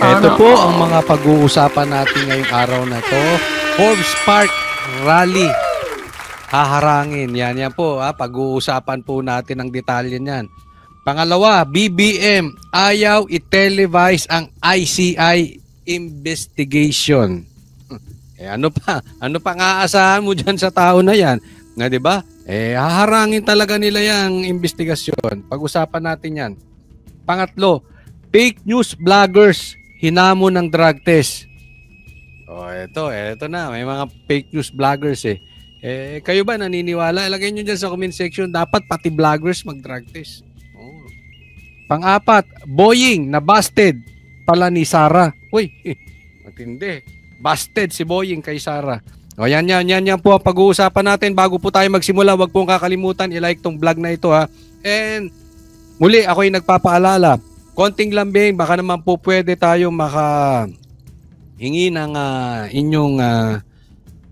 Ito po ang mga pag-uusapan natin ngayong araw na to. Forbes Park Rally. Haharangin. Yan po. Pag-uusapan po natin ang detalye niyan. Pangalawa, BBM. Ayaw i-televise ang ICI investigation. Ano pa ang aasahan mo dyan sa tao na yan? Na, di ba? Haharangin talaga nila yung investigasyon. Pag-usapan natin yan. Pangatlo, fake news vloggers hinamon ng drug test. Ito na. May mga fake news vloggers kayo ba naniniwala? Ilagay nyo dyan sa comment section. Dapat pati vloggers mag-drug test. Pang-apat, Boying na busted pala ni Sarah. Uy, matindi. Busted si Boying kay Sarah. Yan po ang pag-uusapan natin. Bago po tayo magsimula, huwag pong kakalimutan i-like tong vlog na ito ha. And muli, ako'y nagpapaalala. Konting lambing, baka naman po pwede tayong makahingi ng inyong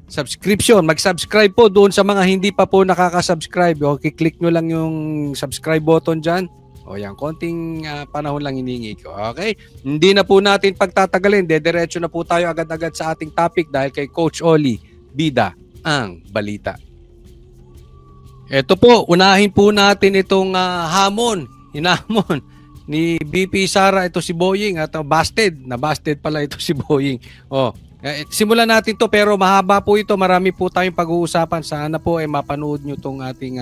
subscription. Mag-subscribe po doon sa mga hindi pa po nakaka-subscribe. Click nyo lang yung subscribe button dyan. Yan, konting panahon lang hiningi ko. Okay? Hindi na po natin pagtatagalin. Dediretso na po tayo agad-agad sa ating topic dahil kay Coach Oli, bida ang balita. Ito po, unahin po natin itong hinamon ni BP Sara, ito si Boying at busted. Na-busted pala ito si Boying. Simulan natin to pero mahaba po ito. Marami po tayong pag-uusapan. Sana po mapanood nyo itong ating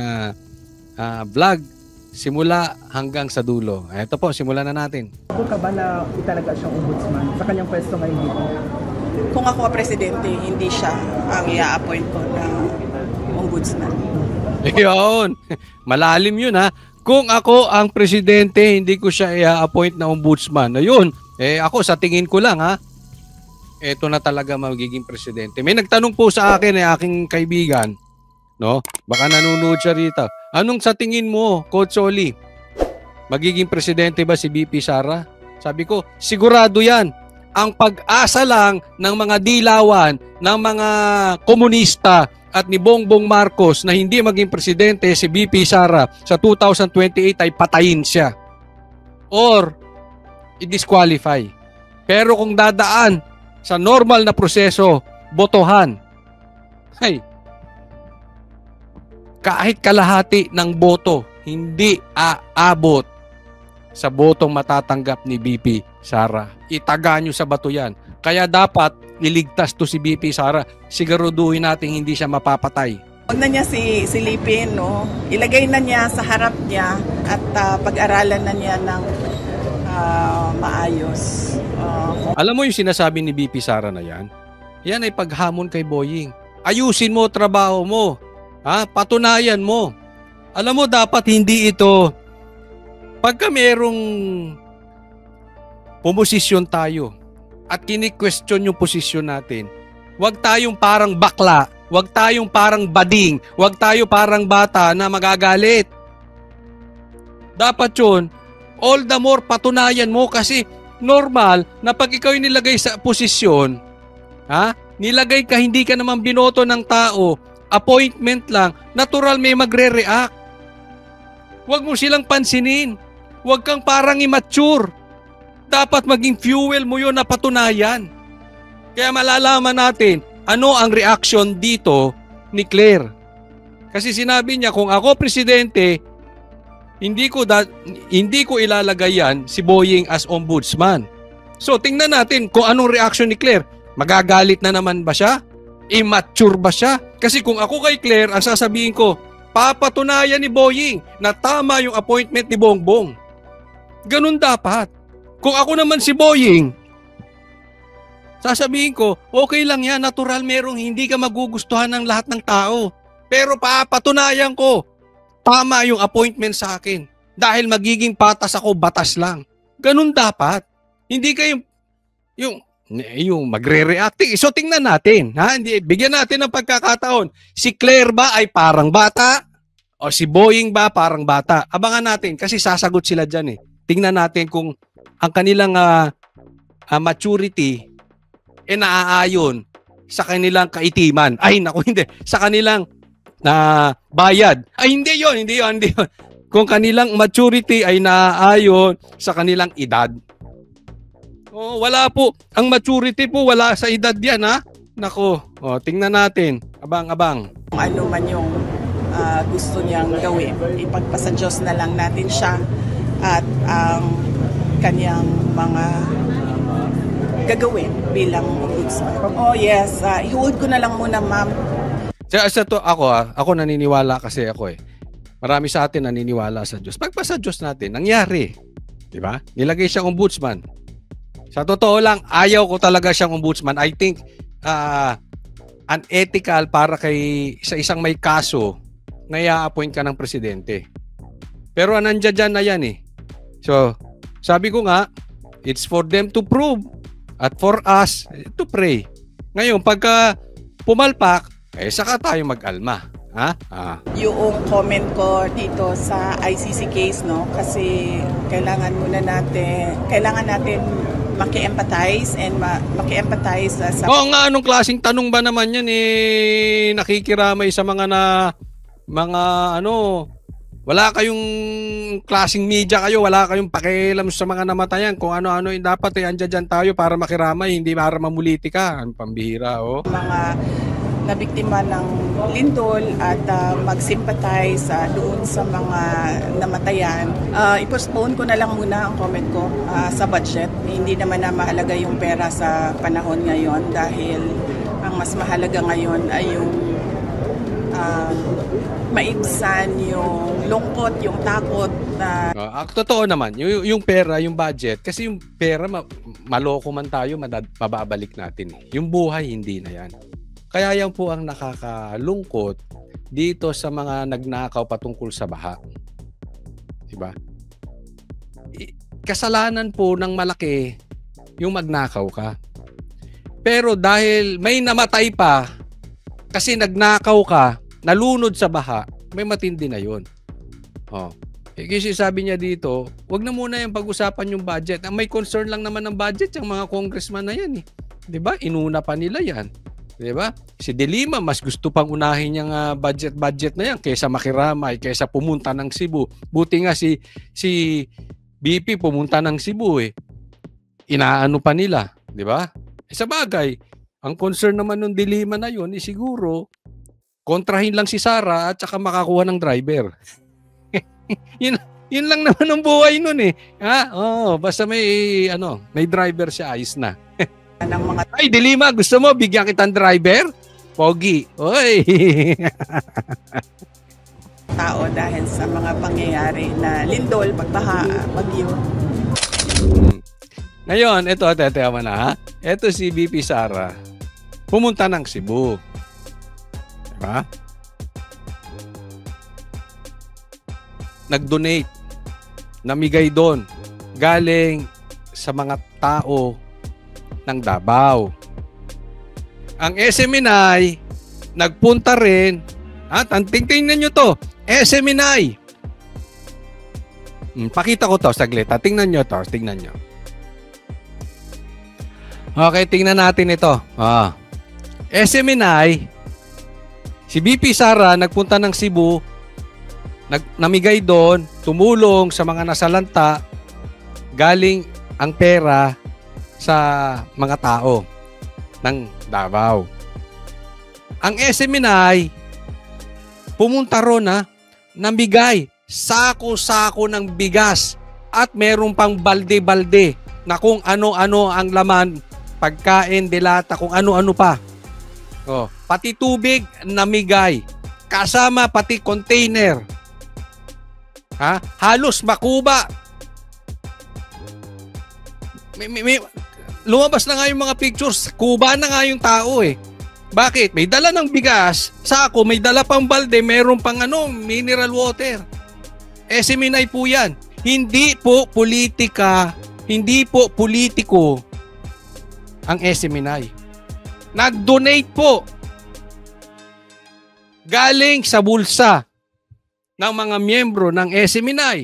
vlog. Simula hanggang sa dulo. Ito po, simulan na natin. Kung ka ba na italaga siyang ombudsman sa kanyang pwesto ngayon dito? Kung ako presidente, hindi siya ang i-appoint ko na ombudsman. Yun. Malalim yun ha. Kung ako ang presidente, hindi ko siya i-appoint na ombudsman. Ayun. Ako sa tingin ko lang ha. Ito na talaga magiging presidente. May nagtanong po sa akin aking kaibigan. No? Baka nanonood siya rito. Anong sa tingin mo, Coach Oli? Magiging presidente ba si BP Sara? Sabi ko, sigurado yan. Ang pag-asa lang ng mga dilawan, ng mga komunista at ni Bongbong Marcos na hindi maging presidente si BP Sara sa 2028 ay patayin siya. Or i-disqualify. Pero kung dadaan sa normal na proseso, botohan. Kahit kalahati ng boto, hindi aabot sa botong matatanggap ni BP Sara. Itaga nyo sa bato yan. Kaya dapat iligtas to si BP Sara. Siguraduhin natin hindi siya mapapatay. Huwag na niya silipin, no? Ilagay na niya sa harap niya at pag-aralan na niya ng maayos. Alam mo yung sinasabi ni BP Sara na yan? Yan ay paghamon kay Boying. Ayusin mo trabaho mo. Patunayan mo. Alam mo, dapat hindi ito, pagka merong pumosisyon tayo at kini-question yung posisyon natin, huwag tayong parang bakla, huwag tayong parang bading, huwag tayo parang bata na magagalit. Dapat yun, all the more patunayan mo kasi normal na pag ikaw yung nilagay sa posisyon, nilagay ka, hindi ka naman binoto ng tao, appointment lang, natural may magre-react. Huwag mo silang pansinin. Huwag kang parang immature. Dapat maging fuel mo yun na patunayan. Kaya malalaman natin ano ang reaction dito ni Claire. Kasi sinabi niya, kung ako presidente, hindi ko ilalagay yan si Boying as ombudsman. So tingnan natin kung anong reaction ni Claire. Magagalit na naman ba siya? Immature ba siya? Kasi kung ako kay Claire, ang sasabihin ko, papatunayan ni Boying na tama yung appointment ni Bongbong. Ganun dapat. Kung ako naman si Boying, sasabihin ko, okay lang yan, natural merong hindi ka magugustuhan ng lahat ng tao. Pero papatunayan ko, tama yung appointment sa akin. Dahil magiging patas ako, batas lang. Ganun dapat. Hindi kayo, yung magre-react. So tingnan natin, bigyan natin ng pagkakataon. Si Claire ba ay parang bata? O si Boying ba parang bata? Abangan natin kasi sasagot sila dyan Tingnan natin kung ang kanilang maturity naaayon sa kanilang kaitiman. Ay, naku, hindi. Sa kanilang bayad. Ay, hindi yon. Kung kanilang maturity ay naaayon sa kanilang edad. Oh, wala po. Ang maturity po, wala sa edad yan, ha? Nako, tingnan natin. Abang-abang. Kung ano man yung gusto niyang gawin, ipagpasa Diyos na lang natin siya at ang kanyang mga gagawin bilang ombudsman. Oh yes, i-hold ko na lang muna, ma'am. Ako naniniwala kasi ako eh. Marami sa atin naniniwala sa Diyos. Pagpasa Diyos natin, nangyari. Di ba? Nilagay siyang ombudsman. Sa totoo lang, ayaw ko talaga siyang ombudsman. I think unethical para sa isang may kaso na i-appoint ka ng presidente. Pero nandiyan na yan eh. So, sabi ko nga, it's for them to prove at for us to pray. Ngayon, pagka pumalpak, saka tayo mag-alma. Ha? Yung comment ko dito sa ICC case, no? Kasi kailangan natin maki-empathize and maki-empathize sa... Oo nga, anong klaseng tanong ba naman yan eh, nakikiramay sa wala kayong klaseng media kayo, wala kayong pakialam sa mga namatayan, kung ano-ano dapat andyan tayo para makiramay, hindi para mamuliti ka. Ang pambihira, Mga nabiktima ng lindol at mag-sympathize doon sa mga namatayan. I-postpone ko na lang muna ang comment ko sa budget. Hindi naman na mahalaga yung pera sa panahon ngayon dahil ang mas mahalaga ngayon ay yung maibsan yung lungkot, yung takot na... Totoo naman, yung pera, yung budget, kasi yung pera, maloko man tayo, mababalik natin. Yung buhay, hindi na yan. Kaya yan po ang nakakalungkot dito sa mga nagnakaw patungkol sa baha. Diba? Kasalanan po ng malaki yung magnakaw ka. Pero dahil may namatay pa, kasi nagnakaw ka, nalunod sa baha, may matindi na yun. Kasi sabi niya dito, wag na muna yung pag-usapan yung budget. Ang may concern lang naman ng budget, yung mga congressman na yan. Diba? Inuna pa nila yan. Diba? Si De Lima, mas gusto pang unahin yung budget na yan kaysa makiramay, kaysa pumunta ng Cebu. Buti nga si BP pumunta ng Cebu eh. Inaano pa nila. Diba? Sa bagay, ang concern naman ng De Lima na yun, siguro, kontrahin lang si Sara at saka makakuha ng driver. yun lang naman ang buhay nun eh. Basta may driver siya, ayos na. ng mga Ay, De Lima, gusto mo bigyan kitang driver? Pogi. Oy. tao dahil sa mga pangyayari na lindol, pagbaha, bagyo. Ngayon, ito na ha. Ito si BP Sara. Pumunta ng Cebu. Diba? Nag-donate. Namigay doon. Galing sa mga tao ng Davao. Ang SMNI, nagpunta rin. Tingnan nyo to. SMNI. Pakita ko to, saglit. Tingnan nyo to. Tingnan nyo. Okay, tingnan natin ito. SMNI, si BP Sara nagpunta ng Cebu, namigay doon, tumulong sa mga nasalanta, galing ang pera sa mga tao ng Davao. Ang SMNI, pumunta ron namigay sako-sako ng bigas at meron pang balde-balde na kung ano-ano ang laman, pagkain, delata, kung ano-ano pa. Pati tubig namigay. Kasama pati container. Halos makuba. Lumabas na nga yung mga pictures. Kuba na nga yung tao eh. Bakit? May dala ng bigas, sako, may dala pang balde, meron pang mineral water. SMNI po yan. Hindi po politika, hindi po politiko ang SMNI. Nag-donate po. Galing sa bulsa ng mga miyembro ng SMNI.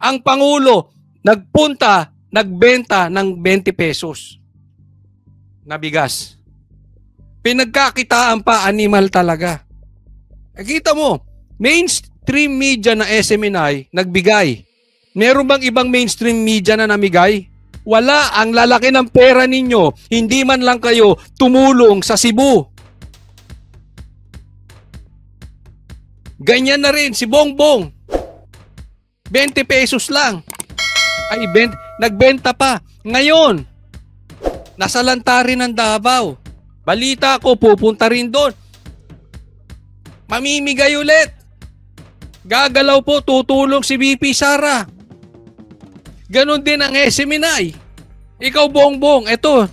Ang Pangulo nagbenta ng 20 pesos na bigas. Pinagkakitaan pa, animal talaga. Kita mo, mainstream media na SMNI nagbigay. Meron bang ibang mainstream media na namigay? Wala, ang lalaki ng pera ninyo. Hindi man lang kayo tumulong sa Cebu. Ganyan na rin si Bongbong. 20 pesos lang. Ay, nagbenta pa. Ngayon, nasa lantarin ng Davao. Balita ko, pupunta rin doon. Mamimigay ulit. Gagalaw po, tutulong si VP Sara. Ganon din ang SMNI. Ikaw, Bongbong, eto.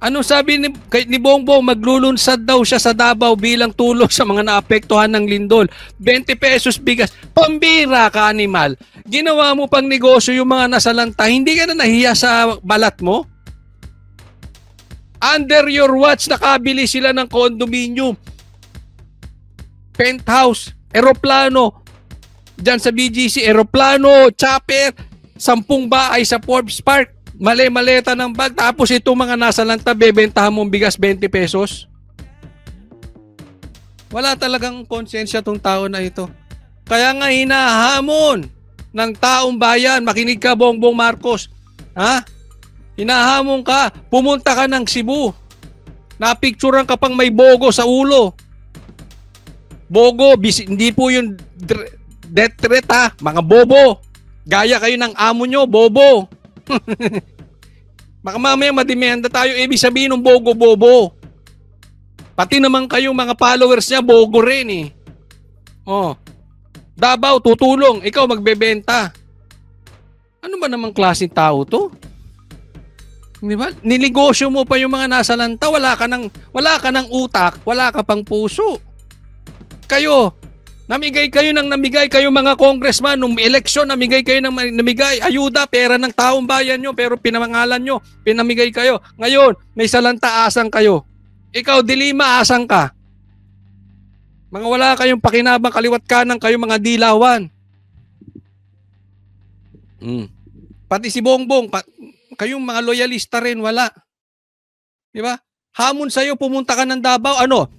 Ano sabi ni Bongbong? Maglulunsad daw siya sa Davao bilang tulong sa mga naapektuhan ng lindol. 20 pesos bigas. Pambira ka, animal. Ginawa mo pang negosyo yung mga nasa lanta. Hindi ka na nahiya sa balat mo? Under your watch, nakabili sila ng condominium. Penthouse, eroplano. Diyan sa BGC, eroplano, chopper, 10 bahay sa Forbes Park. Mali-maleta ng bag. Tapos itong mga nasa lanta, bebentahan mong bigas 20 pesos. Wala talagang konsensya tong tao na ito. Kaya nga hinahamon ng taong bayan. Makinig ka, Bongbong Marcos. Ha? Hinahamon ka. Pumunta ka ng Cebu. Napicturean ka pang may bogo sa ulo. Bogo, hindi po yung death threat ha. Mga bobo. Gaya kayo ng amo nyo, bobo. Baka mamaya madimenda tayo. Ibig sabihin ng bogo-bobo. Pati naman kayo mga followers niya, bogo rin eh. Oh. Davao, tutulong. Ikaw magbebenta. Ano ba namang klaseng tao to? Di ba? Niligosyo mo pa yung mga nasa lanta. Wala ka ng utak. Wala ka pang puso. Kayo, namigay kayo mga congressman nung eleksyon, namigay kayo ayuda, pera ng taong bayan nyo, pero pinamangalan nyo, pinamigay kayo. Ngayon, may salanta, asang kayo. Ikaw, Dilima, asang ka. Mga wala kayong pakinabang, kaliwat kanan kayo, mga dilawan. Pati si Bongbong, kayong mga loyalista rin, wala. Di ba? Hamon sa'yo, pumunta ka ng Davao, ano?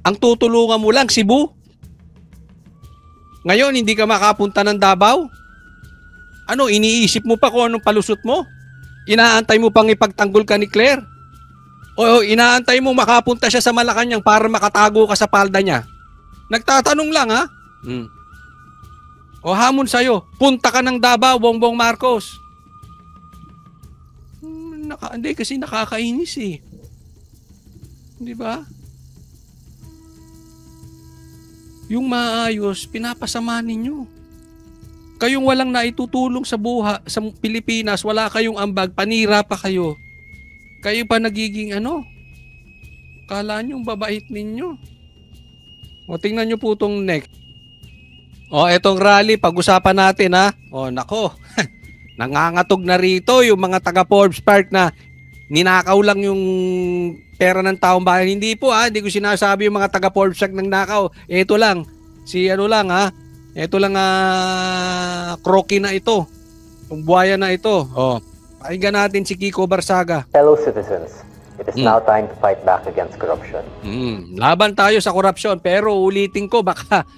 Ang tutulungan mo lang, Cebu? Ngayon, hindi ka makapunta ng Davao? Ano, iniisip mo pa kung anong palusot mo? Inaantay mo pang ipagtanggol ka ni Claire? O inaantay mo makapunta siya sa Malacanang para makatago ka sa palda niya? Nagtatanong lang, ha? O hamon sa'yo, punta ka ng Davao, Bongbong Marcos. Hindi, kasi nakakainis eh. Di ba? Yung maayos, pinapasama ninyo. Kayong walang naitutulong sa buha sa Pilipinas, wala kayong ambag, panira pa kayo. Kayo pa nagiging ano? Kala nyo babait ninyo. O tingnan nyo po itong next. O etong rally, pag-usapan natin ha. O nako, nangangatog na rito yung mga taga Forbes Park na ninakaw lang yung pera ng taong bayan. Hindi po hindi ko sinasabi yung mga taga Forbes Park ng nakaw. Ito lang, ito lang kroki na ito. Yung buhaya na ito. Pakinggan natin si Kiko Barsaga. Fellow citizens, it is now time to fight back against corruption. Laban tayo sa korupsyon, pero ulitin ko, baka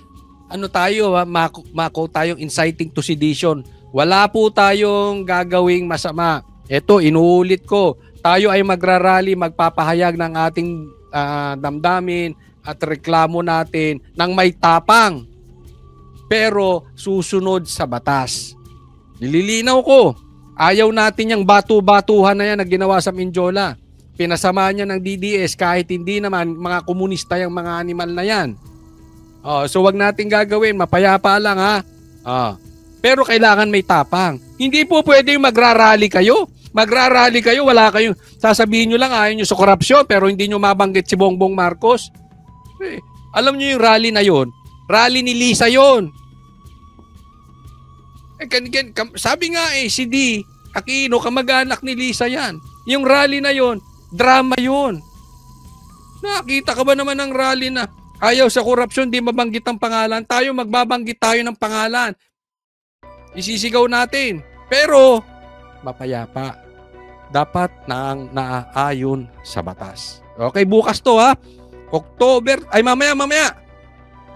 mako tayong inciting to sedition. Wala po tayong gagawing masama. Ito, inuulit ko. Tayo ay magrarally, magpapahayag ng ating damdamin at reklamo natin ng may tapang. Pero susunod sa batas. Nililinaw ko, ayaw natin yung batu-batuhan na yan na ginawa sa Mindiola. Pinasama niya ng DDS kahit hindi naman mga komunista yung mga animal na yan. So wag natin gagawin, mapayapa lang ha. Pero kailangan may tapang. Hindi po pwede yung magrarally kayo. Magrarally kayo, wala kayong sasabihin nyo lang ayaw nyo sa korupsyon pero hindi nyo mabanggit si Bongbong Marcos. Alam nyo yung rally na yon, rally ni Lisa yon. Sabi nga si D. Aquino, kamag-anak ni Lisa yan. Yung rally na yon, drama yon. Nakita ka ba naman ng rally na ayaw sa korupsyon, di mabanggit ang pangalan? Tayo, magbabanggit tayo ng pangalan. Isisigaw natin. Pero mapayapa. Dapat naaayon sa batas. Okay, bukas to ha. Mamaya.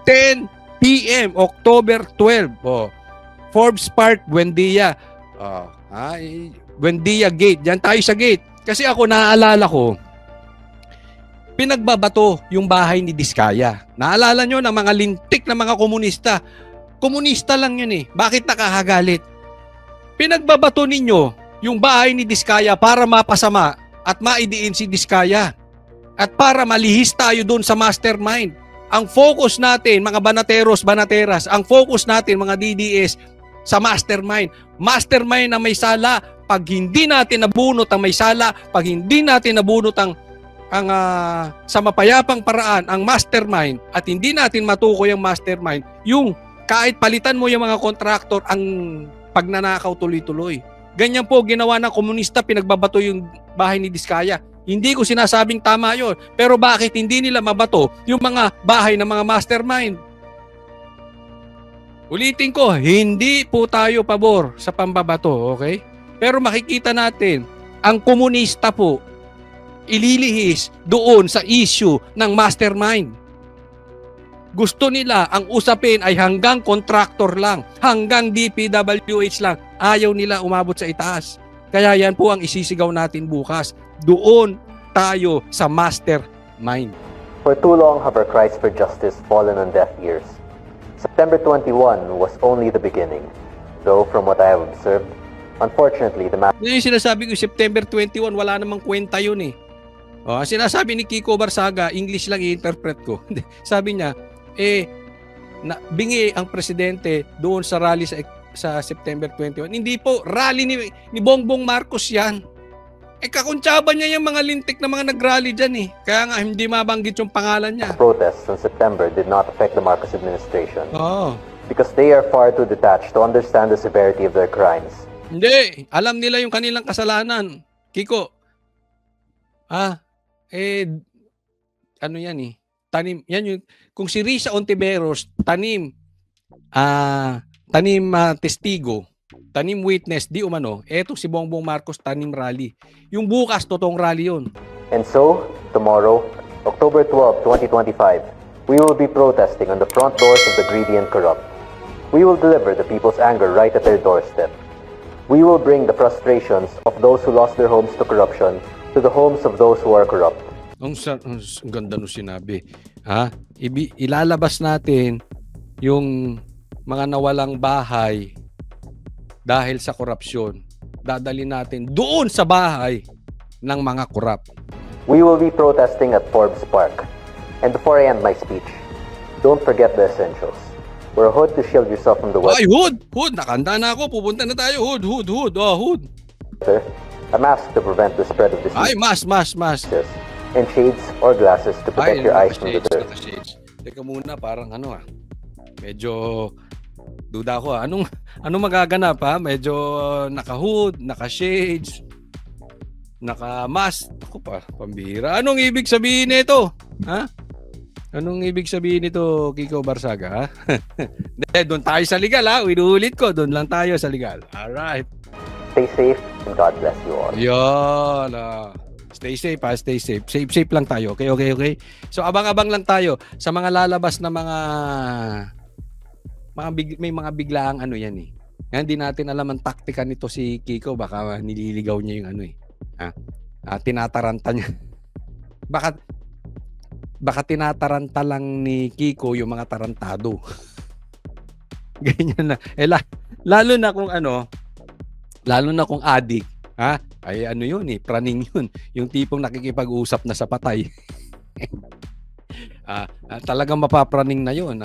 10 p.m. October 12. Forbes Park, Buendia. Buendia Gate. Diyan tayo sa gate. Kasi ako, naaalala ko, pinagbabato yung bahay ni Diskaya. Naalala nyo ng mga lintik na mga komunista. Komunista lang yun eh. Bakit nakahagalit? Pinagbabato ninyo yung bahay ni Diskaya para mapasama at maidiin si Diskaya. At para malihis tayo doon sa mastermind. Ang focus natin, mga banateros, banateras, ang focus natin, mga DDS, sa mastermind. Mastermind na may sala. Pag hindi natin nabunot ang may sala, pag hindi natin nabunot ang sa mapayapang paraan ang mastermind at hindi natin matukoy ang mastermind, yung kahit palitan mo yung mga kontraktor, ang pagnanakaw tuloy-tuloy. Ganyan po ginawa ng komunista, pinagbabato yung bahay ni Diskaya. Hindi ko sinasabing tama yon, pero bakit hindi nila mabato yung mga bahay ng mga mastermind? Ulitin ko, hindi po tayo pabor sa pambabato, okay? Pero makikita natin, ang komunista po, ililihis doon sa issue ng mastermind. Gusto nila, ang usapin ay hanggang contractor lang, hanggang DPWH lang. Ayaw nila umabot sa itaas. Kaya yan po ang isisigaw natin bukas. Doon tayo sa mastermind. For too long have our cries for justice fallen on deaf ears. September 21 was only the beginning. Though from what I have observed, unfortunately, the yung sinasabi ko, September 21, wala namang kwenta yun eh. Sinasabi ni Kiko Barsaga, English lang i-interpret ko. Sabi niya, bingi ang presidente doon sa rally sa September 21. Hindi po, rally ni Bongbong Marcos yan. Kakuntsaba niya yung mga lintik na mga nag-rally dyan eh. Kaya nga hindi mabanggit yung pangalan niya. Protests in September did not affect the Marcos administration. Because they are far too detached to understand the severity of their crimes. Hindi. Alam nila yung kanilang kasalanan. Kiko. Ano yan eh. Tanim. Yan yung, kung si Risa Ontiveros, tanim testigo, tanim witness, di umano, eto si Bongbong Marcos, tanim rally. Yung bukas, totoong rally yun. And so, tomorrow, October 12, 2025, we will be protesting on the front doors of the greedy and corrupt. We will deliver the people's anger right at their doorstep. We will bring the frustrations of those who lost their homes to corruption to the homes of those who are corrupt. Ang ganda nung sinabi. Ilalabas natin yung mga nawalang bahay dahil sa korupsyon. Dadalhin natin doon sa bahay ng mga korap. We will be protesting at Forbes Park. And before I end my speech, don't forget the essentials. Wear a hood to shield yourself from the weather. Ay, hood! Hood! Nakanda na ako. Pupunta na tayo. Hood! Hood! A mask to prevent the spread of disease. Ay, mask. And shades or glasses to protect your eyes from the dirt. Teka muna, parang medyo duda ko. Anong magaganap ha? Medyo naka-hood, naka-shades, naka-mask. Ako pa, pambihira. Anong ibig sabihin nito? Ha? Anong ibig sabihin nito, Kiko Barsaga? Doon tayo sa legal ha. Inuulit ko, doon lang tayo sa legal. Alright. Stay safe and God bless you all. Yan. Stay safe ha, stay safe. Safe lang tayo. Okay. So abang-abang lang tayo sa mga lalabas na may mga biglaang yan eh. Yan, hindi natin alam ang taktika nito si Kiko. Baka nililigaw niya yung tinataranta niya. Baka tinataranta lang ni Kiko yung mga tarantado. Ganyan na. Lalo na kung adik, ha? Ay yun eh, praning yun. Yung tipong nakikipag-usap na sa patay. Talagang mapapraning na yun.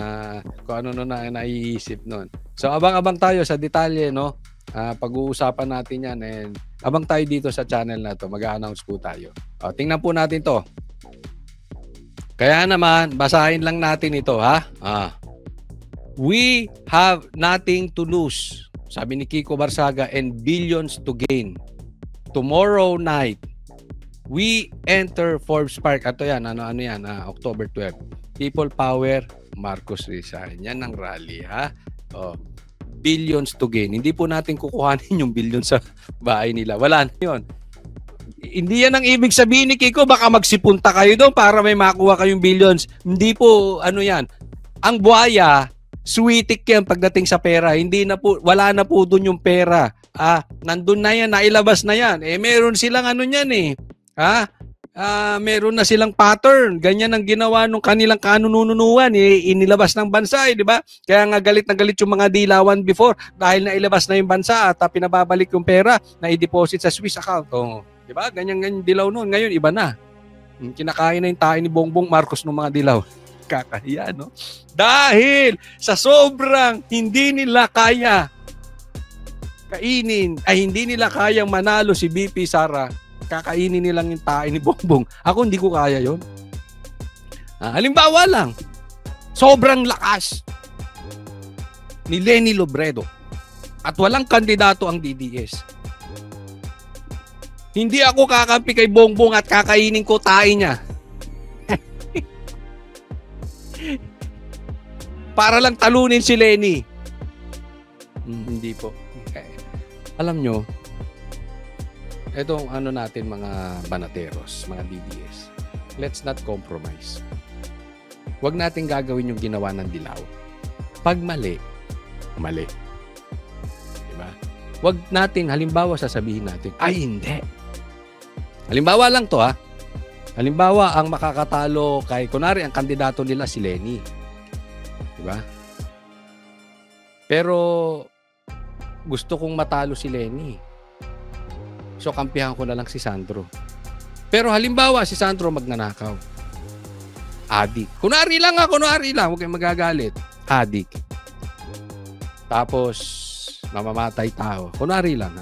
Kung ano na naiisip nun. So abang-abang tayo sa detalye, no? Pag-uusapan natin yan. And abang tayo dito sa channel na to. Mag-a-announce po tayo. Tingnan po natin to. Kaya naman, basahin lang natin ito, ha? We have nothing to lose. Sabi ni Kiko Barsaga, and billions to gain. Tomorrow night, we enter Forbes Park. Ito yan, October 12. People Power, Marcos resign. Yan ang rally, ha? Billions to gain. Hindi po natin kukuhanin yung billions sa bahay nila. Wala na yun. Hindi yan ang ibig sabihin ni Kiko. Baka magsipunta kayo doon para may makuha kayong billions. Hindi po, yan. Ang buhaya, Sweetik yan pagdating sa pera. Hindi na po, wala na po doon yung pera. Nandun na yan, nailabas na yan. Meron silang ano niyan eh. Meron na silang pattern. Ganyan ang ginawa nung kanilang kanununuan. Inilabas ng bansa, di ba? Kaya nga galit na galit yung mga dilawan before dahil nailabas na yung bansa at pinababalik yung pera na i-deposit sa Swiss account. Di ba? Ganyan dilaw noon. Ngayon, iba na. Kinakain na yung tayo ni Bongbong Marcos ng mga dilaw. Kakahiya, no? Dahil sa sobrang hindi nila kaya kainin, hindi nila kayang manalo si BP Sara, kakainin nilang yung tayo ni Bongbong. Ako hindi ko kaya yon. Halimbawa lang, sobrang lakas ni Leni Robredo at walang kandidato ang DDS. Hindi ako kakampi kay Bongbong at kakainin ko tayo niya. Para lang talunin si Leni. Hindi po. Okay. Alam nyo, etong ano natin mga banateros, mga DDS, let's not compromise. Huwag natin gagawin yung ginawa ng dilaw. Pag mali, mali. Diba? Huwag natin, halimbawa sasabihin natin, ay hindi. Halimbawa lang to Halimbawa, ang makakatalo kay, kunwari, ang kandidato nila si Leni. Diba? Pero, gusto kong matalo si Leni. So, kampihan ko na lang si Sandro. Pero halimbawa, si Sandro magnanakaw. Adik. Kunwari lang. Huwag kayong magagalit. Adik. Tapos, mamamatay tao. Kunwari lang,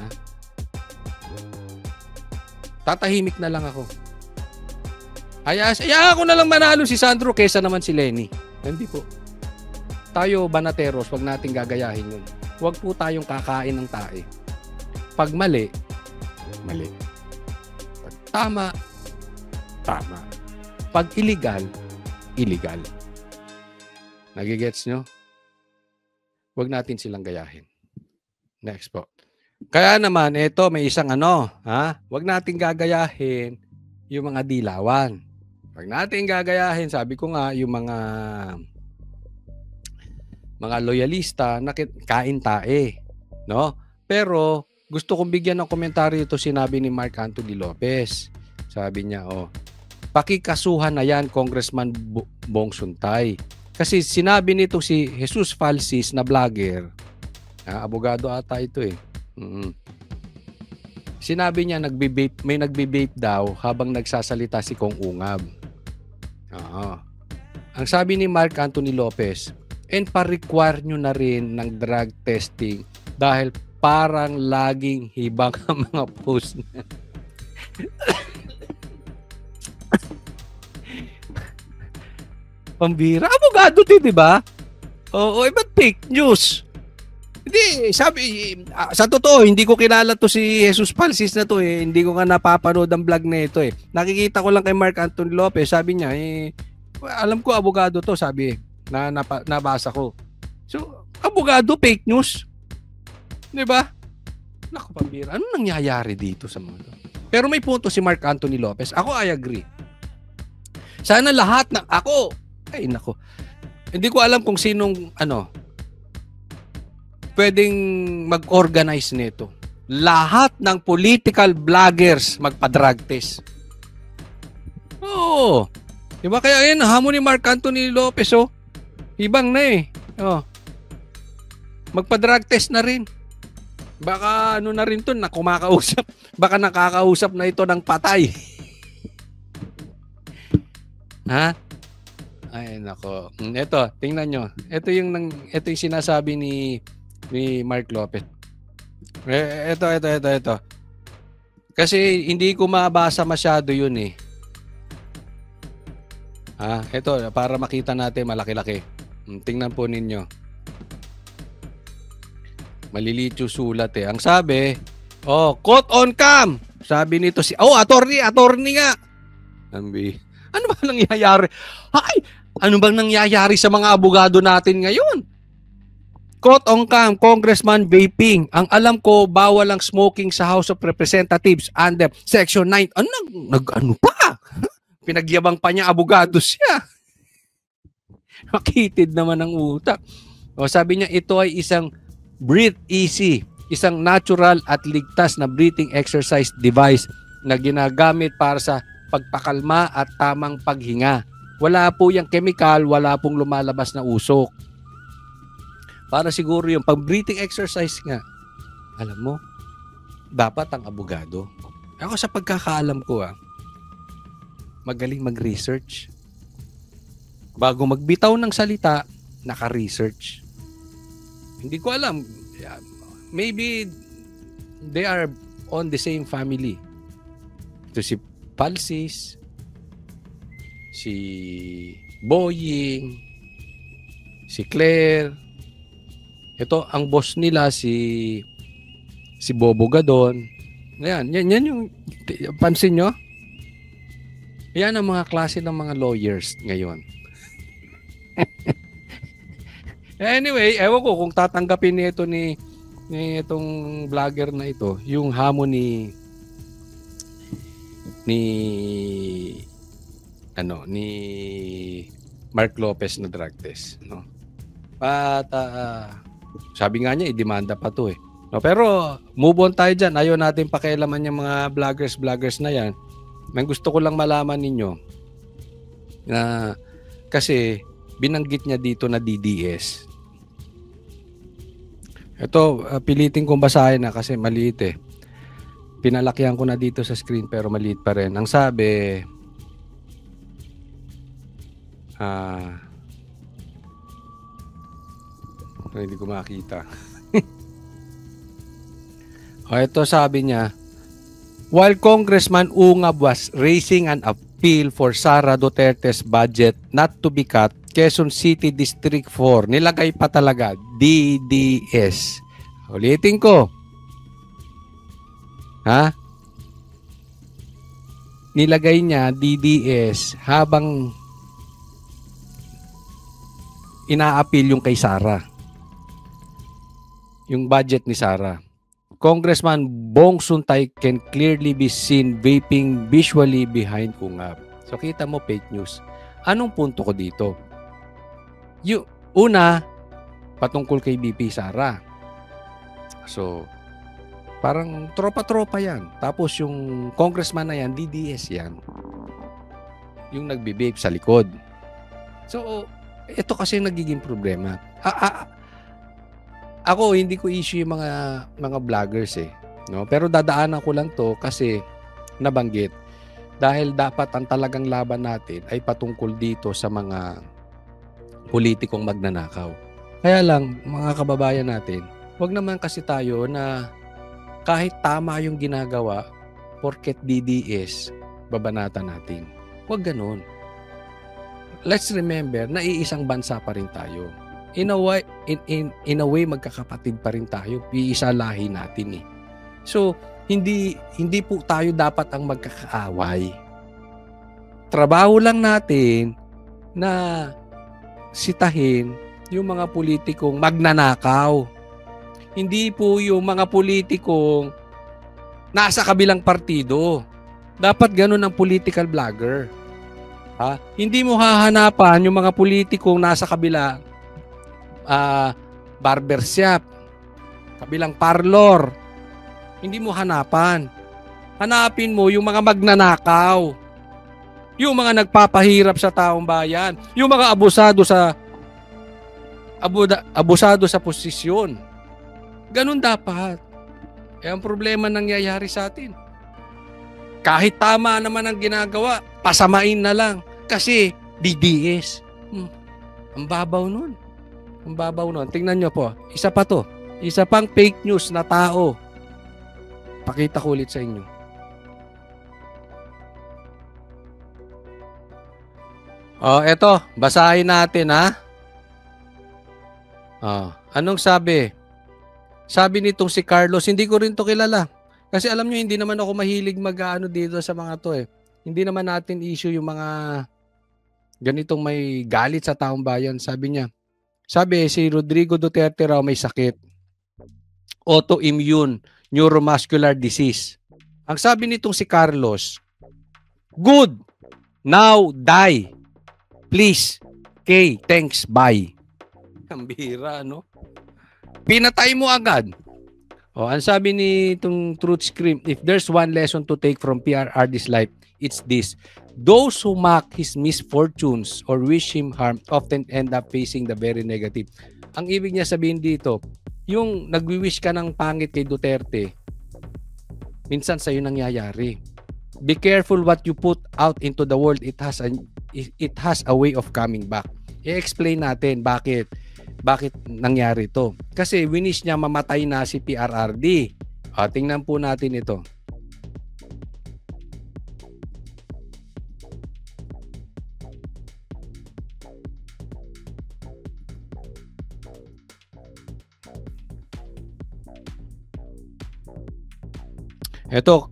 Tatahimik na lang ako. Ayaw ko na lang manalo si Sandro kesa naman si Leni. Hindi po. Tayo, banateros, wag nating gagayahin yun. Wag po tayong kakain ng tae. Pag mali, mali. Pag tama, tama. Pag illegal, illegal. Nagigets nyo? Wag natin silang gayahin. Next po. Kaya naman, ito, may isang wag nating gagayahin yung mga dilawan. Wag nating gagayahin, sabi ko nga, yung mga loyalista na kain tae, no? Pero gusto kong bigyan ng komentaryo ito sinabi ni Mark Anthony Lopez. Sabi niya, pakikasuhan na yan Congressman Bong Suntay. Kasi sinabi nito si Jesus Falsis na vlogger, abogado ata ito Sinabi niya may nagbe-vape daw habang nagsasalita si Kong Ungab. Ang sabi ni Mark Anthony Lopez, pa-require nyo na rin ng drug testing dahil parang laging hibang ang mga post na. Pambira. Abogado din, di ba? Ba't fake news? Hindi, sa totoo, hindi ko kilala to si Jesus Falsis na to Hindi ko nga napapanood ang vlog na ito Nakikita ko lang kay Mark Anthony Lopez, sabi niya, alam ko abogado to, sabi nabasa ko. So, abogado, fake news. Di ba? Naku, pambira. Ano nangyayari dito sa mga to? Pero may punto si Mark Anthony Lopez. Ako, I agree. Sana lahat ng nako. Hindi ko alam kung sinong pwedeng mag-organize nito. Lahat ng political vloggers magpa-drug test. Oo. Diba? Kaya yan, hamon ni Mark Anthony Lopez, ibang na magpa-drug test na rin. Baka na rin to, kumakausap. Baka nakakausap na ito ng patay. Ha? Ay, nako. Ito, tingnan nyo. Ito yung sinasabi ni Mark Lopez. Ito. Kasi hindi ko mabasa masyado yun Ito, para makita natin malaki-laki. Tingnan po ninyo. Maliliit yung sulat Ang sabi, caught on cam. Sabi nito attorney nga. Ano ba nangyayari? Ano bang nangyayari sa mga abogado natin ngayon? Caught on cam, Congressman vaping. Ang alam ko, bawal ang smoking sa House of Representatives under Section 9. Ano pa? Pinagyabang pa niya, abogado siya. Makitid naman ang utak. O sabi niya, ito ay isang breathe easy, isang natural at ligtas na breathing exercise device na ginagamit para sa pagpakalma at tamang paghinga. Wala po yung chemical, wala pong lumalabas na usok. Para siguro yung pag-breathing exercise nga, alam mo, dapat ang abogado. Ako sa pagkakaalam ko, magaling mag-research. Bago magbitaw ng salita, naka-research. Hindi ko alam. Maybe they are on the same family. Ito si Palsis, si Boying, si Claire. Ito, ang boss nila si Bobo Gadon. Yan yung pansin nyo? Yan ang mga klase ng mga lawyers ngayon. Anyway, ewan ko kung tatanggapin nito ni itong vlogger na ito, yung hamon ni Mark Lopez na drug test, no? At sabi nga niya i-demanda pa 'to eh. No, pero move on tayo diyan. Ayaw natin pakialaman yung mga vloggers na 'yan. May gusto ko lang malaman ninyo na kasi binanggit niya dito na DDS. Ito, pilitin kong basahin na kasi maliit eh. Pinalakihan ko na dito sa screen pero maliit pa rin. Ang sabi, hindi ko makita. Ito sabi niya, while Congressman Ungab was raising an appeal for Sara Duterte's budget not to be cut, Quezon City District 4, nilagay pa talaga, DDS. Ulitin ko. Nilagay niya, DDS, habang ina-appeal yung kay Sara. Yung budget ni Sara. Congressman Bong Suntay can clearly be seen vaping visually behind Ungab. So kita mo, fake news. Anong punto ko dito? Una, patungkol kay BP Sara. So, parang tropa-tropa yan. Tapos yung congressman na yan, DDS yan. Yung nagbe-vape sa likod. So, ito kasi nagiging problema. Ako, hindi ko issue yung mga vloggers eh. No? Pero dadaanan ko lang to kasi nabanggit. Dahil dapat ang talagang laban natin ay patungkol dito sa mga politikong magnanakaw. Kaya lang, mga kababayan natin, wag naman kasi tayo na kahit tama yung ginagawa, porket DDS, babanatan natin. Wag ganun. Let's remember, na iisang bansa pa rin tayo. In a way, magkakapatid pa rin tayo. Iisa lahi natin eh. So, hindi po tayo dapat ang magkakaaway. Trabaho lang natin na sitahin yung mga politikong magnanakaw. Hindi po yung mga politikong nasa kabilang partido. Dapat ganun ang political vlogger. Hindi mo hahanapan yung mga politikong nasa kabila barbershop, kabilang parlor. Hindi mo hanapan. Hanapin mo yung mga magnanakaw. Yung mga nagpapahirap sa taong bayan, yung mga abusado sa posisyon. Ganun dapat. Ang problema nangyayari sa atin. Kahit tama naman ang ginagawa, pasamain na lang. Kasi DDS. Ang babaw nun. Ang babaw nun. Tingnan nyo po. Isa pa to. Isa pang fake news na tao. Pakita ko ulit sa inyo. Eto. Basahin natin ha. Anong sabi? Sabi nitong si Carlos, hindi ko rin to kilala. Kasi alam nyo, hindi naman ako mahilig mag-ano dito sa mga to eh. Hindi naman natin issue yung mga ganitong may galit sa taong bayan. Sabi niya, si Rodrigo Duterte raw may sakit. Autoimmune neuromuscular disease. Ang sabi nitong si Carlos, good, now die. Please. Okay, thanks, bye. Ang bihira, no? Pinatay mo agad. Ang sabi ni itong Truth Scream, if there's one lesson to take from PRRD's life, it's this. Those who mock his misfortunes or wish him harm often end up facing the very negative. Ang ibig niya sabihin dito, yung nagwi-wish ka ng pangit kay Duterte, minsan sa'yo nangyayari. Be careful what you put out into the world. It has a way of coming back. I-explain natin bakit nangyari ito. Kasi winish niya mamatay na si PRRD. Tingnan po natin ito. Ito,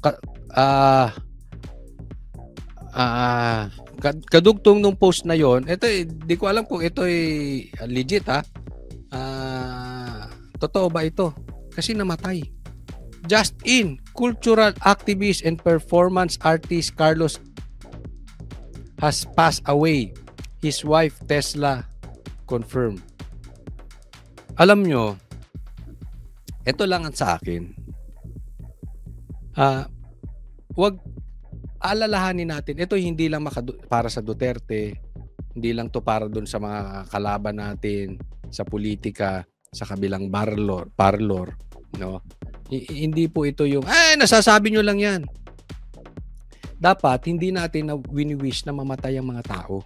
kadugtong nung post na yon, ito di ko alam kung ito ay legit totoo ba ito? Kasi namatay. Just in, cultural activist and performance artist Carlos has passed away. His wife Tesla confirmed. Alam nyo, ito lang ang sa akin. Wag alalahanin natin, ito hindi lang para sa Duterte, hindi lang to para dun sa mga kalaban natin sa politika, sa kabilang parlor, no? Hindi po ito yung nasasabi nyo lang yan. Dapat hindi natin na wini-wish na mamatay ang mga tao.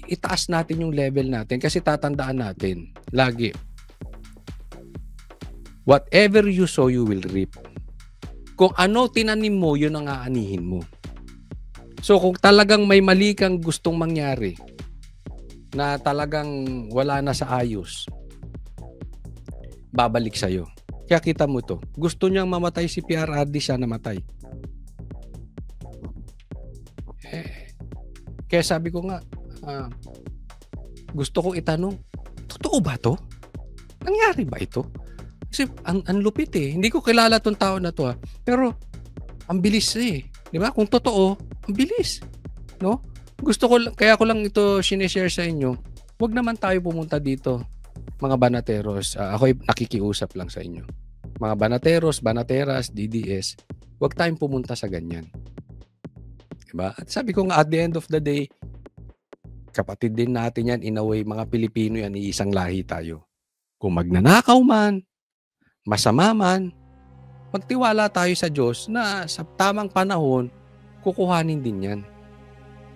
Itaas natin yung level natin kasi tatandaan natin lagi, whatever you sow, you will reap. Kung ano tinanim mo, yun ang aanihin mo. So kung talagang may mali kang gustong mangyari, na talagang wala na sa ayos, babalik sa'yo. Kaya kita mo to. Gusto niyang mamatay si PRRD, siya namatay. Kaya sabi ko nga, gusto ko itanong, totoo ba to? Nangyari ba ito? Kasi ang lupit Hindi ko kilala tong tao na to Pero ang bilis Di ba? Kung totoo, ang bilis. No? Kaya ko lang ito sineshare sa inyo. Huwag naman tayo pumunta dito, mga banateros. Ako'y nakikiusap lang sa inyo. Mga banateros, banateras, DDS, huwag tayong pumunta sa ganyan. Diba? At sabi ko nga, at the end of the day, kapatid din natin yan, in a way, mga Pilipino yan, iisang lahi tayo. Kung magnanakaw man, masama man, magtiwala tayo sa Diyos na sa tamang panahon, kukuhanin din yan.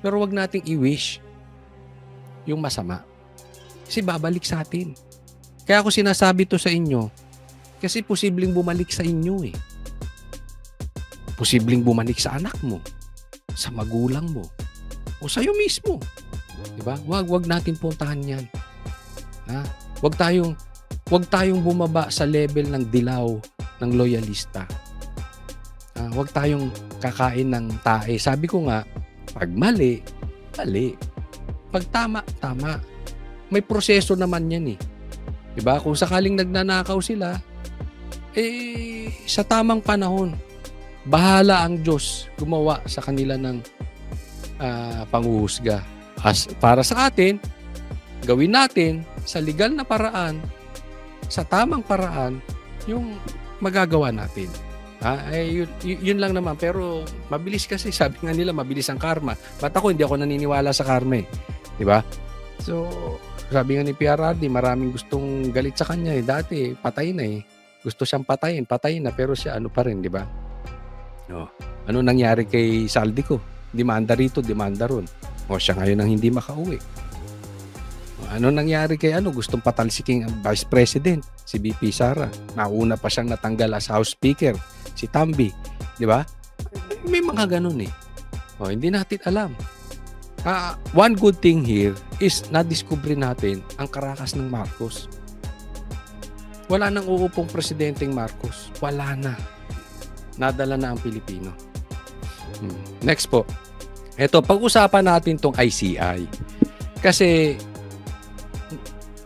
Pero wag nating i-wish yung masama. Kasi babalik sa atin. Kaya ako sinasabi to sa inyo, kasi posibleng bumalik sa inyo Posibleng bumalik sa anak mo, sa magulang mo, o sa'yo mismo. Diba? Wag natin puntahan yan. Wag tayong bumaba sa level ng dilaw ng loyalista. Huwag tayong kakain ng tae. Sabi ko nga, pag mali, mali. Pag tama, tama. May proseso naman yan Diba? Kung sakaling nagnanakaw sila, sa tamang panahon, bahala ang Diyos gumawa sa kanila ng panghuhusga. Para sa atin, gawin natin sa legal na paraan, sa tamang paraan, yung magagawa natin. Yun lang naman. Pero mabilis kasi, sabi nga nila, mabilis ang karma. Ba't ako, hindi ako naniniwala sa karma Diba? So, sabi nga ni PRRD, maraming gustong galit sa kanya Dati, patay na Gusto siyang patayin, patay na. Pero siya, ano pa rin, diba? Ano nangyari kay Saldico? Demanda rito, demanda ron. Siya ngayon ang hindi makauwi. Ano nangyari kay gustong patalsiking ang Vice President, si BP Sara. Nauna pa siyang natanggal as House Speaker, si Tambi. Di ba? May mga ganun hindi natin alam. One good thing here is na-discover natin ang karakas ng Marcos. Wala nang uupong presidenteng Marcos. Wala na. Nadala na ang Pilipino. Next po. Ito, pag-usapan natin tong ICI. Kasi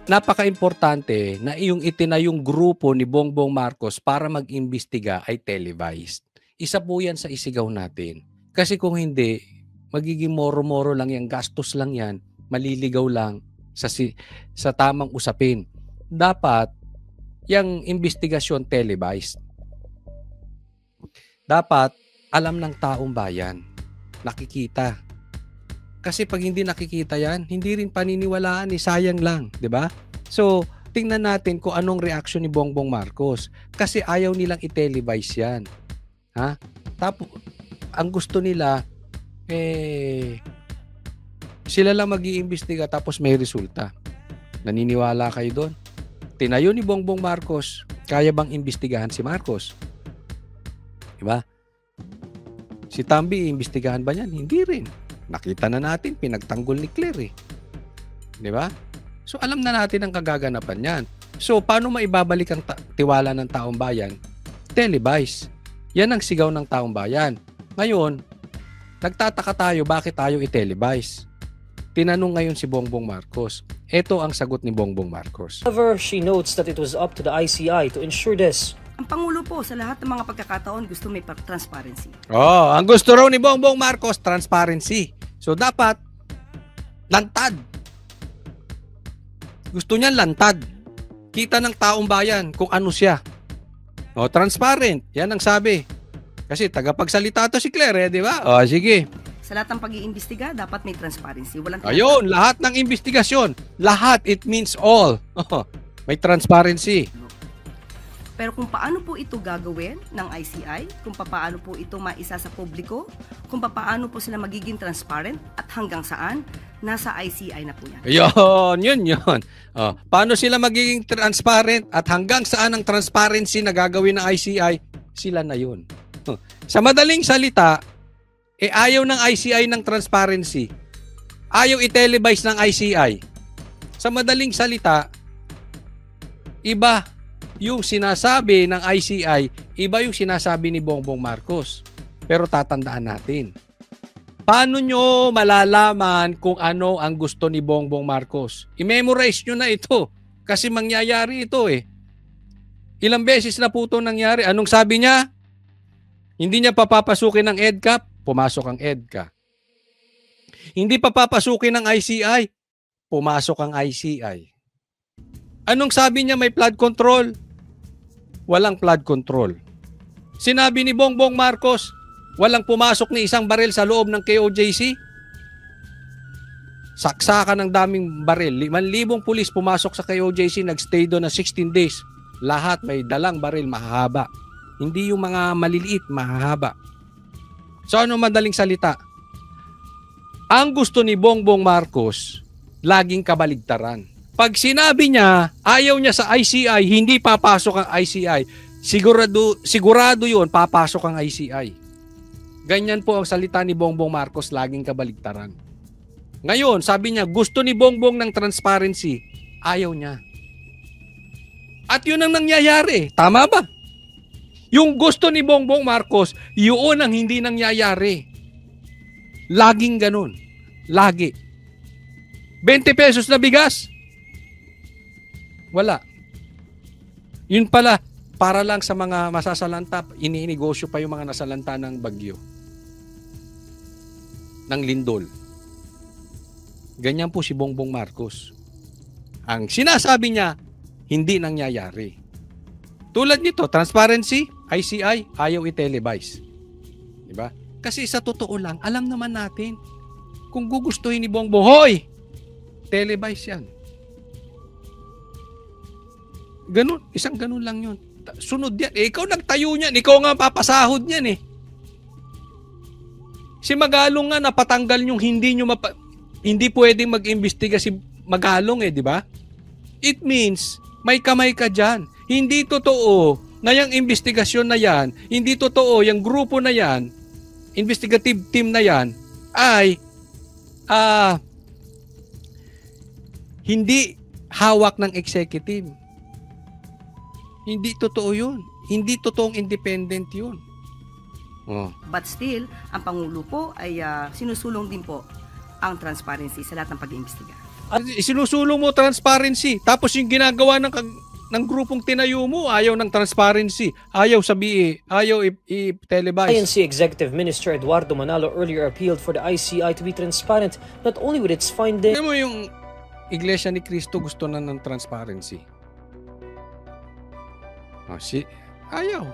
napaka-importante na yung itinayong grupo ni Bongbong Marcos para mag-imbestiga ay televised. Isa po yan sa isigaw natin. Kasi kung hindi, magiging moro-moro lang yan, gastos lang yan, maliligaw lang sa tamang usapin. Dapat yung investigasyon televised. Dapat alam ng taong bayan, nakikita. Kasi pag hindi nakikita yan, hindi rin paniniwalaan, sayang lang, 'di ba? So, tingnan natin kung anong reaction ni Bongbong Marcos kasi ayaw nilang i-televise 'yan. Ha? Tapos ang gusto nila sila lang mag-iimbestiga tapos may resulta. Naniniwala kayo doon? Tinayo ni Bongbong Marcos, kaya bang imbestigahan si Marcos? 'Di ba? Si Tambi, iimbestigahan ba niyan? Hindi rin. Nakita na natin, pinagtanggol ni Claire eh. Di ba? So, alam na natin ang kagaganapan yan. So, paano maibabalik ang tiwala ng taong bayan? Televise. Yan ang sigaw ng taong bayan. Ngayon, nagtataka tayo bakit tayo i-televise. Tinanong ngayon si Bongbong Marcos. Ito ang sagot ni Bongbong Marcos. However, she notes that it was up to the ICI to ensure this. Ang Pangulo po sa lahat ng mga pagkakataon gusto may transparency. Ang gusto raw ni Bongbong Marcos, transparency. So dapat, lantad. Gusto niya lantad. Kita ng taong bayan kung ano siya. Transparent. Yan ang sabi. Kasi tagapagsalita to si Claire, di ba? Sige. Sa lahat ng pag-iimbestiga, dapat may transparency. Walang Ayun, lahat ng investigasyon. Lahat, it means all. May transparency. Pero kung paano po ito gagawin ng ICI, kung paano po ito maisa sa publiko, kung paano po sila magiging transparent at hanggang saan, nasa ICI na po yan. Yun. Paano sila magiging transparent at hanggang saan ang transparency na gagawin ng ICI, sila na yun. Sa madaling salita, ayaw ng ICI ng transparency. Ayaw i-televise ng ICI. Sa madaling salita, iba yung sinasabi ng ICI, iba yung sinasabi ni Bongbong Marcos. Pero tatandaan natin, paano nyo malalaman kung ano ang gusto ni Bongbong Marcos? I-memorize nyo na ito kasi mangyayari ito eh. Ilang beses na po ito nangyari. Anong sabi niya? Hindi niya papapasukin ng EDCA, pumasok ang EDCA. Hindi papapasukin ng ICI, pumasok ang ICI. Anong sabi niya may flood control? Walang flood control. Sinabi ni Bongbong Marcos, walang pumasok ni isang baril sa loob ng KOJC. Saksakan ng daming baril. 5,000 pulis pumasok sa KOJC, nagstay doon na 16 days. Lahat may dalang baril, mahahaba. Hindi yung mga maliliit, mahahaba. So ano madaling salita? Ang gusto ni Bongbong Marcos, laging kabaligtaran. Pag sinabi niya, ayaw niya sa ICI, hindi papasok ang ICI, sigurado yun, papasok ang ICI. Ganyan po ang salita ni Bongbong Marcos, laging kabaligtaran. Ngayon, sabi niya, gusto ni Bongbong ng transparency, ayaw niya. At yun ang nangyayari. Tama ba? Yung gusto ni Bongbong Marcos, yun ang hindi nangyayari. Laging ganun. Lagi. 20 pesos na bigas, wala. Yun pala, para lang sa mga masasalanta, ininegosyo pa yung mga nasalanta ng bagyo. Ng lindol. Ganyan po si Bongbong Marcos. Ang sinasabi niya, hindi nangyayari. Tulad nito, transparency, ICI, ayaw i-televise. Diba? Kasi sa totoo lang, alam naman natin, kung gugustuhin ni Bongbong, hoy, televise yan. Ganun, isang ganun lang yun. Sunod yan. Ikaw nagtayo niyan. Ikaw nga papasahod niyan eh. Si Magalong nga napatanggal yung hindi pwedeng mag-imbestiga si Magalong eh, di ba? It means, may kamay ka dyan. Hindi totoo na yung investigasyon na yan, hindi totoo yung grupo na yan, investigative team na yan, ay hindi hawak ng executive. Hindi totoo yun. Hindi totoong independent yun. But still, ang Pangulo po ay sinusulong din po ang transparency sa lahat ng pag-iimbestiga. Sinusulong mo transparency. Tapos yung ginagawa ng grupong tinayo mo, ayaw ng transparency. Ayaw sabihin, ayaw i-televise. INC Executive Minister Eduardo Manalo earlier appealed for the ICI to be transparent not only with its findings. Alam mo yung Iglesia ni Cristo gusto na ng transparency. Ayaw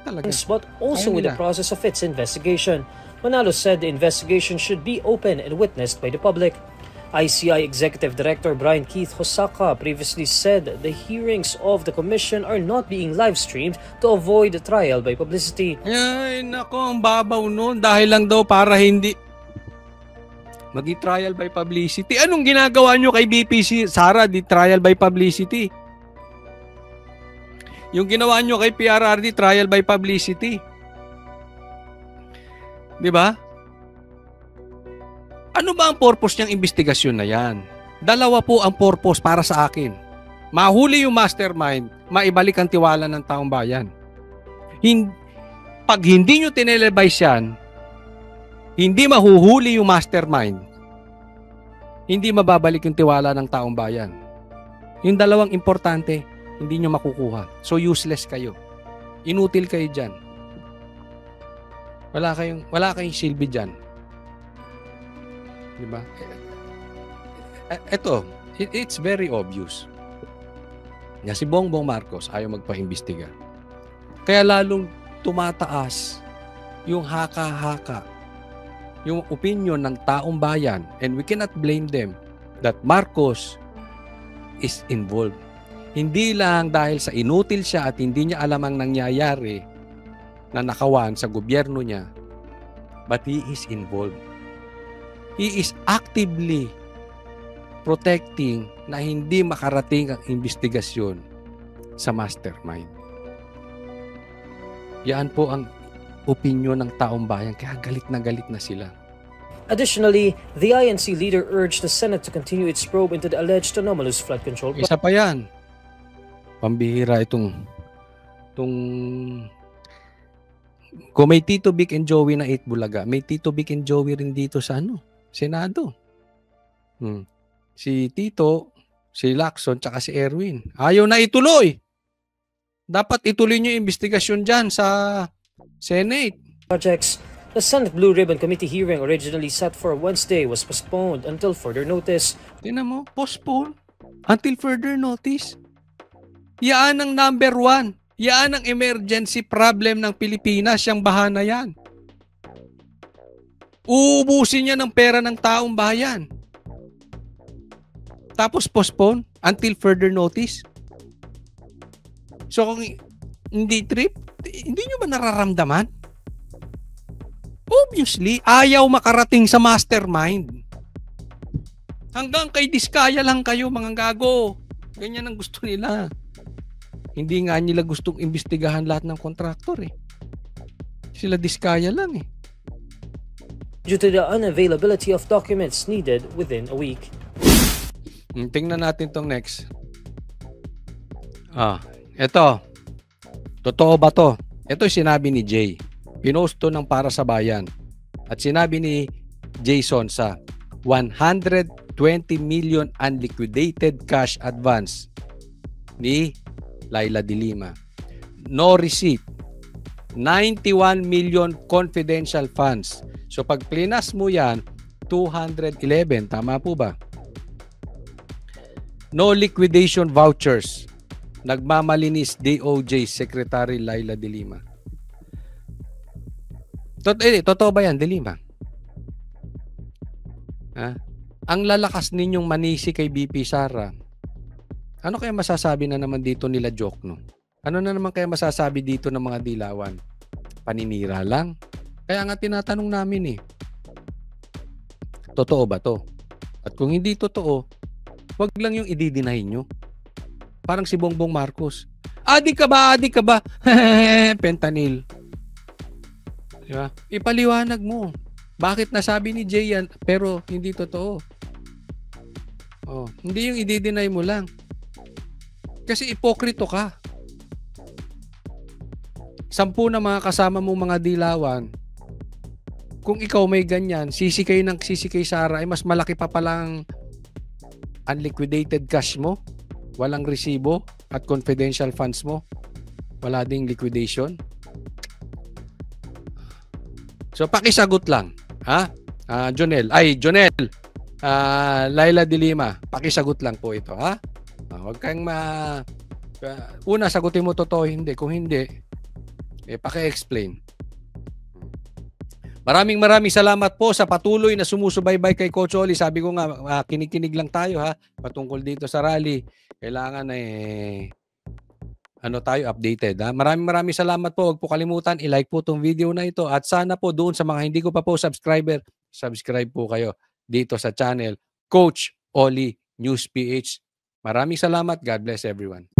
talaga. But also Ayaw with the nila. process of its investigation. Manalo said the investigation should be open and witnessed by the public. ICI Executive Director Brian Keith Hosaka previously said the hearings of the commission are not being live-streamed to avoid trial by publicity. Ay, nako, ang babaw nun. Dahil lang daw para hindi trial by publicity. Anong ginagawa nyo kay BPC, Sara, di trial by publicity? Yung ginawa nyo kay PRRD, trial by publicity. Di ba? Ano ba ang purpose niyang investigasyon na yan? Dalawa po ang purpose para sa akin. Mahuli yung mastermind, maibalik ang tiwala ng taong bayan. Pag hindi nyo tinelevise yan, hindi mahuhuli yung mastermind, hindi mababalik yung tiwala ng taong bayan. Yung dalawang importante, hindi nyo makukuha. So useless kayo. Inutil kayo dyan. Wala kayong silbi dyan. Diba? Ito, it's very obvious. Na si Bongbong Marcos ayaw magpa-imbestiga. Kaya lalong tumataas yung haka-haka, yung opinion ng taong bayan, and we cannot blame them that Marcos is involved. Hindi lang dahil sa inutil siya at hindi niya alam ang nangyayari na nakawan sa gobyerno niya, but he is involved. He is actively protecting na hindi makarating ang investigasyon sa mastermind. Yan po ang opinyon ng taong bayan, kaya galit na sila. Additionally, the INC leader urged the Senate to continue its probe into the alleged anomalous flood control. Isa pa yan. Pambihira itong kung may Tito Vic and Joey na 8 Bulaga, may Tito Vic and Joey rin dito sa Senado. Si Tito, si Lacson, tsaka si Erwin. Ayaw na ituloy. Dapat ituloy nyo yung investigasyon dyan sa Senate. Projects. The Senate Blue Ribbon Committee hearing originally set for Wednesday was postponed until further notice. Tingnan mo, postpone until further notice. Yan ang number 1. Yan ang emergency problem ng Pilipinas, yung bahana yan. Uubusin niya ng pera ng taong bayan. Tapos postpone until further notice. So kung hindi trip, hindi nyo ba nararamdaman? Obviously, ayaw makarating sa mastermind. Hanggang kay Diskaya lang kayo, mga gago. Ganyan ang gusto nila. Hindi nga nila gustong imbestigahan lahat ng kontraktor eh. Sila Diskaya lang eh. Due to the unavailability of documents needed within a week. Tingnan natin tong next. Ito. Totoo ba to? Ito sinabi ni Jay. Pinost to ng Para sa Bayan. At sinabi ni Jason sa 120 million unliquidated cash advance ni Laila de Lima. No receipt. 91 million confidential funds. So pag plinas mo yan, 211. Tama po ba? No liquidation vouchers. Nagmamalinis DOJ Secretary Laila de Lima. Totoo ba yan, de Lima? Ang lalakas ninyong manisi kay BP Sara. Ano kaya masasabi na naman dito nila Jokno? Ano na naman kaya masasabi dito ng mga dilawan? Paninira lang? Kaya nga tinatanong namin eh. Totoo ba to? At kung hindi totoo, wag lang yung i-deny nyo. Parang si Bongbong Marcos. Adik ka ba? Fentanyl. Diba? Ipaliwanag mo. Bakit nasabi ni Jay yan pero hindi totoo? Hindi yung i-deny mo lang. Kasi ipokrito ka. 10 na mga kasama mong mga dilawan, kung ikaw may ganyan, sisikay Sara, ay mas malaki pa palang unliquidated cash mo, walang resibo, at confidential funds mo, wala ding liquidation. So, pakisagot lang. Jonel. Laila de Lima, pakisagot lang po ito, ha? Huwag kang una, sagutin mo totoo, hindi. Kung hindi, paki-explain. Maraming salamat po sa patuloy na sumusubaybay kay Coach Oli. Sabi ko nga, kinikinig lang tayo, ha, patungkol dito sa rally. Kailangan tayo updated, ha? Maraming salamat po. Huwag po kalimutan i-like po tong video na ito, at sana po doon sa mga hindi ko pa po subscribe po kayo dito sa channel Coach Oli News PH. Maraming salamat. God bless everyone.